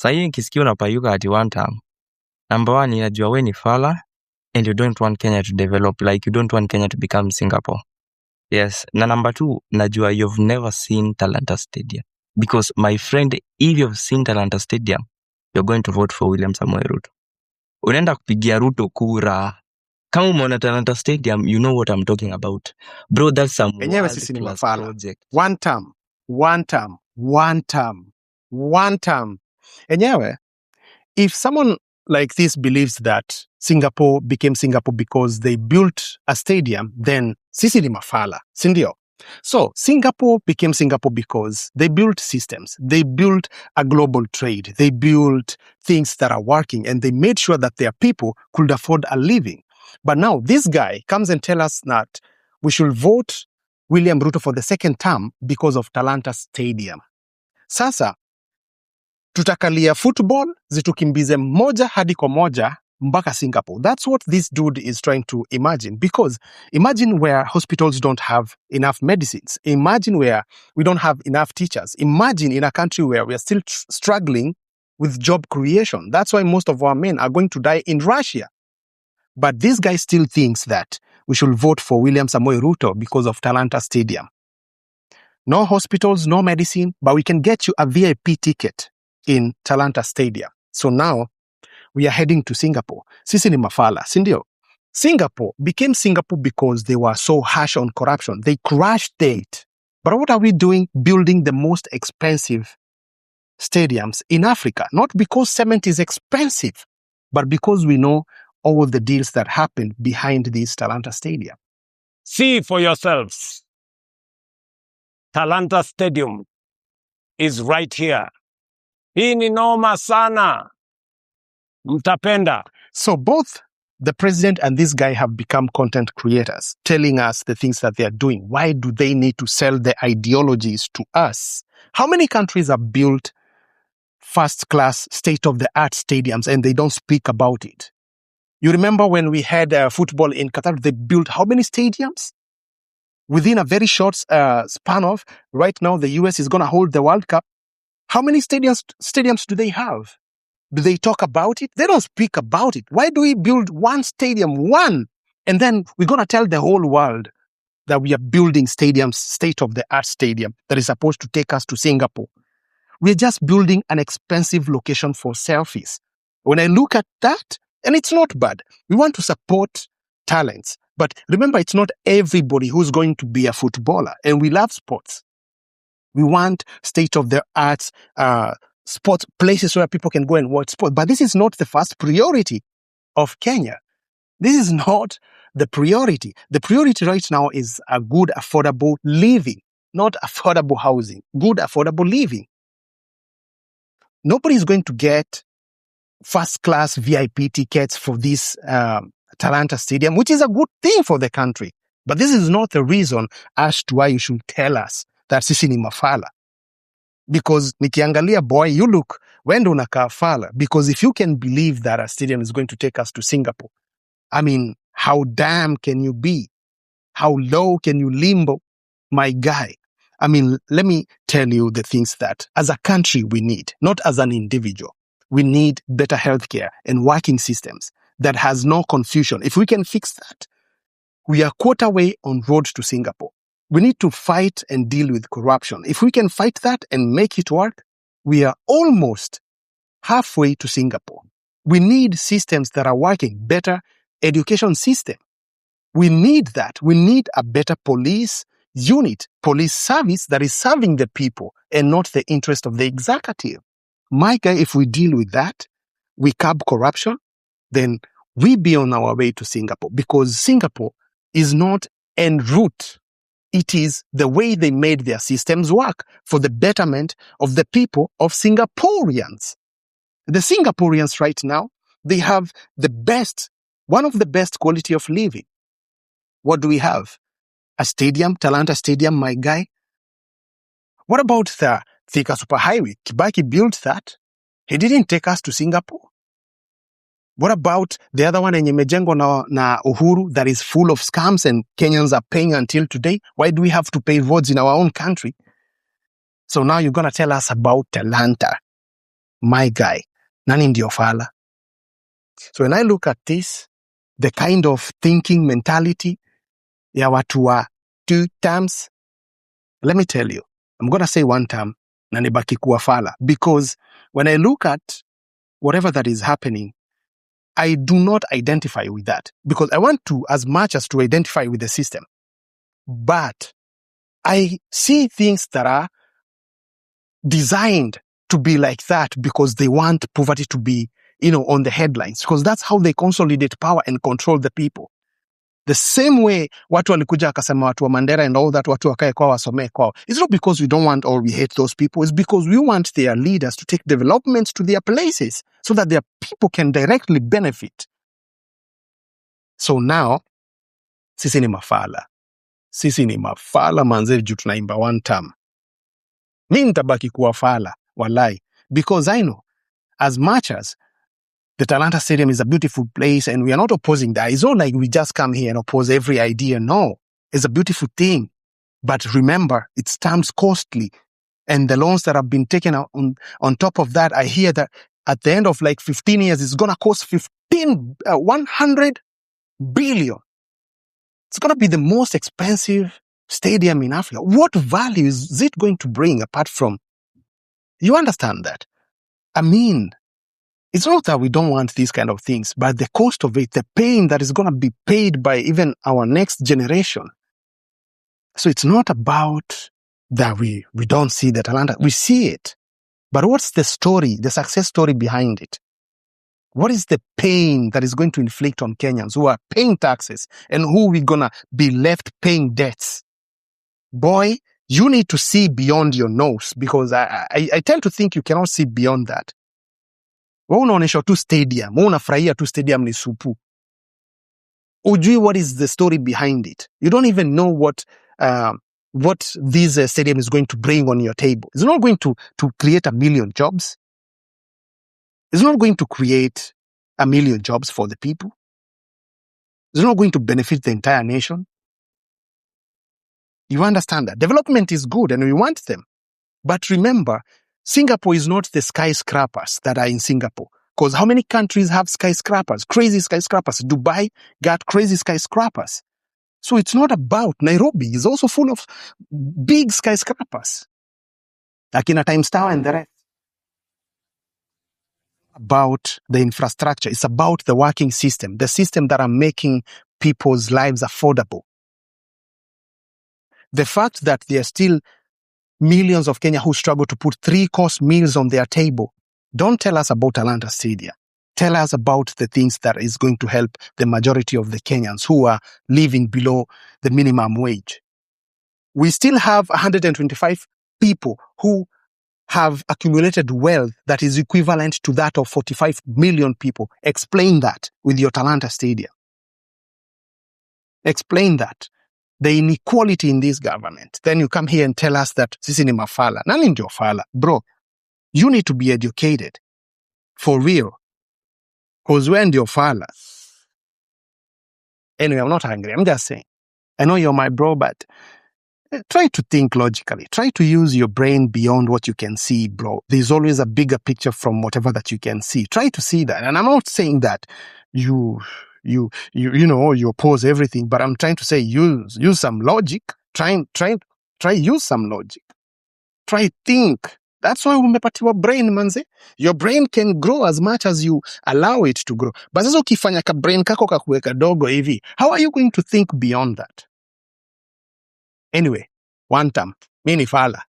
Sahii nikisikia unapayuka ati one term. Number one, inajua we ni fala and you don't want Kenya to develop, like you don't want Kenya to become Singapore. Yes. Na number two, najua you've never seen Talanta Stadium. Because my friend, if you've seen Talanta Stadium, you're going to vote for William Samoei Ruto. Unaenda kupigia Ruto kura. Kama umeona Talanta Stadium, you know what I'm talking about. Bro, that's some world-class project. One term. Enyewe, if someone like this believes that Singapore became Singapore because they built a stadium, then sisi ni mafala, sindio? So Singapore became Singapore because they built systems. They built a global trade. They built things that are working, and they made sure that their people could afford a living. But now this guy comes and tells us that we should vote William Ruto for the second term because of Talanta Stadium. Sasa, tutakalia football, zitukimbize moja hadi kwa moja mpaka Singapore. That's what this dude is trying to imagine. Because imagine where hospitals don't have enough medicines. Imagine where we don't have enough teachers. Imagine in a country where we are still struggling with job creation. That's why most of our men are going to die in Russia. But this guy still thinks that we should vote for William Samoei Ruto because of Talanta Stadium. No hospitals, no medicine, but we can get you a VIP ticket in Talanta Stadium. So now we are heading to Singapore. Sisi ni mafala, sindio? Singapore became Singapore because they were so harsh on corruption. They crushed it. But what are we doing? Building the most expensive stadiums in Africa. Not because cement is expensive, but because we know all the deals that happened behind this Talanta Stadium. See for yourselves. Talanta Stadium is right here. Hii ni noma sana. Mtapenda. So both the president and this guy have become content creators, telling us the things that they are doing. Why do they need to sell their ideologies to us? How many countries have built first-class, state-of-the-art stadiums and they don't speak about it? You remember when we had football in Qatar, they built how many stadiums? Within a very short span of, right now the US is going to hold the World Cup. How many stadiums do they have? Do they talk about it? They don't speak about it. Why do we build one stadium, one? And then we're going to tell the whole world that we are building stadiums, state-of-the-art stadium that is supposed to take us to Singapore. We're just building an expensive location for selfies. When I look at that, and it's not bad. We want to support talents. But remember, it's not everybody who's going to be a footballer. And we love sports. We want state-of-the-art sports places where people can go and watch sports. But this is not the first priority of Kenya. This is not the priority. The priority right now is a good, affordable living, not affordable housing. Good, affordable living. Nobody is going to get first-class VIP tickets for this Talanta Stadium, which is a good thing for the country. But this is not the reason as to why you should tell us that sisi ni mafala. Because nikiangalia, boy, you look, wendo unakaa fala. Because if you can believe that a stadium is going to take us to Singapore, I mean, how damn can you be? How low can you limbo? My guy. I mean, let me tell you the things that as a country we need, not as an individual. We need better healthcare and working systems that has no confusion. If we can fix that, we are quarter way on road to Singapore. We need to fight and deal with corruption. If we can fight that and make it work, we are almost halfway to Singapore. We need systems that are working, better education system. We need that. We need a better police unit, police service that is serving the people and not the interest of the executive. My guy, if we deal with that, we curb corruption, then we be on our way to Singapore, because Singapore is not en route. It is the way they made their systems work for the betterment of the people of Singaporeans. The Singaporeans right now, they have the best, one of the best quality of living. What do we have? A stadium, Talanta Stadium, my guy. What about the Thika Superhighway? Kibaki built that. He didn't take us to Singapore. What about the other one, Nyemejengo na Uhuru, that is full of scams and Kenyans are paying until today? Why do we have to pay roads in our own country? So now you're going to tell us about Talanta. my guy, nani ndio fala? So when I look at this, the kind of thinking mentality ya watu wa 2 terms, let me tell you, I'm going to say 1 term na nibaki kuwa fala, because when I look at whatever that is happening, I do not identify with that, because I want to, as much as to identify with the system, but I see things that are designed to be like that because they want poverty to be, on the headlines, because that's how they consolidate power and control the people. The same way watu walikuja akasema watu wa Mandera and all that, watu wakae kwao wasomee kwao. It's not because we don't want or we hate those people. It's because we want their leaders to take developments to their places so that their people can directly benefit. So now, sisi ni mafala. Sisi ni mafala manze juu tunaimba 1 term. Mimi nitabaki kuwa fala, walai. Because I know, as much as the Talanta Stadium is a beautiful place and we are not opposing that. It's not like we just come here and oppose every idea. No, it's a beautiful thing. But remember, it's times costly. And the loans that have been taken on top of that, I hear that at the end of like 15 years, it's going to cost 100 billion. It's going to be the most expensive stadium in Africa. What value is it going to bring apart from... You understand that? I mean, it's not that we don't want these kind of things, but the cost of it, the pain that is going to be paid by even our next generation. So it's not about that we don't see the Talanta. We see it. But what's the story, the success story behind it? What is the pain that is going to inflict on Kenyans who are paying taxes and who we're going to be left paying debts? Boy, you need to see beyond your nose, because I tend to think you cannot see beyond that. Wewe unaonesha tu stadium, wewe unafurahia tu stadium ni supu. Ujui what is the story behind it. You don't even know what this stadium is going to bring on your table. It's not going to create 1 million jobs. It's not going to create 1 million jobs for the people. It's not going to benefit the entire nation. You understand that? Development is good and we want them. But remember, Singapore is not the skyscrapers that are in Singapore. Because how many countries have skyscrapers? Crazy skyscrapers. Dubai got crazy skyscrapers. So it's not about... Nairobi is also full of big skyscrapers. Like in a Times Tower and the rest. About the infrastructure. It's about the working system. The system that are making people's lives affordable. The fact that there are still millions of Kenya who struggle to put 3-course meals on their table. Don't tell us about Talanta Stadium. Tell us about the things that is going to help the majority of the Kenyans who are living below the minimum wage. We still have 125 people who have accumulated wealth that is equivalent to that of 45 million people. Explain that with your Talanta Stadium. Explain that. The inequality in this government. Then you come here and tell us that sisi ni mafala. Nani ndio fala? Bro, you need to be educated. For real. Because we're ndio fala. Anyway, I'm not angry. I'm just saying. I know you're my bro, but try to think logically. Try to use your brain beyond what you can see, bro. There's always a bigger picture from whatever that you can see. Try to see that. And I'm not saying that you oppose everything, but I'm trying to say use some logic. Try use some logic. Try think. That's why umepatiwa brain, manze. Your brain can grow as much as you allow it to grow. But sasa ukifanya ka brain kako kakuweka dogo hivi, how are you going to think beyond that? Anyway, 1 term. Mimi ni fala.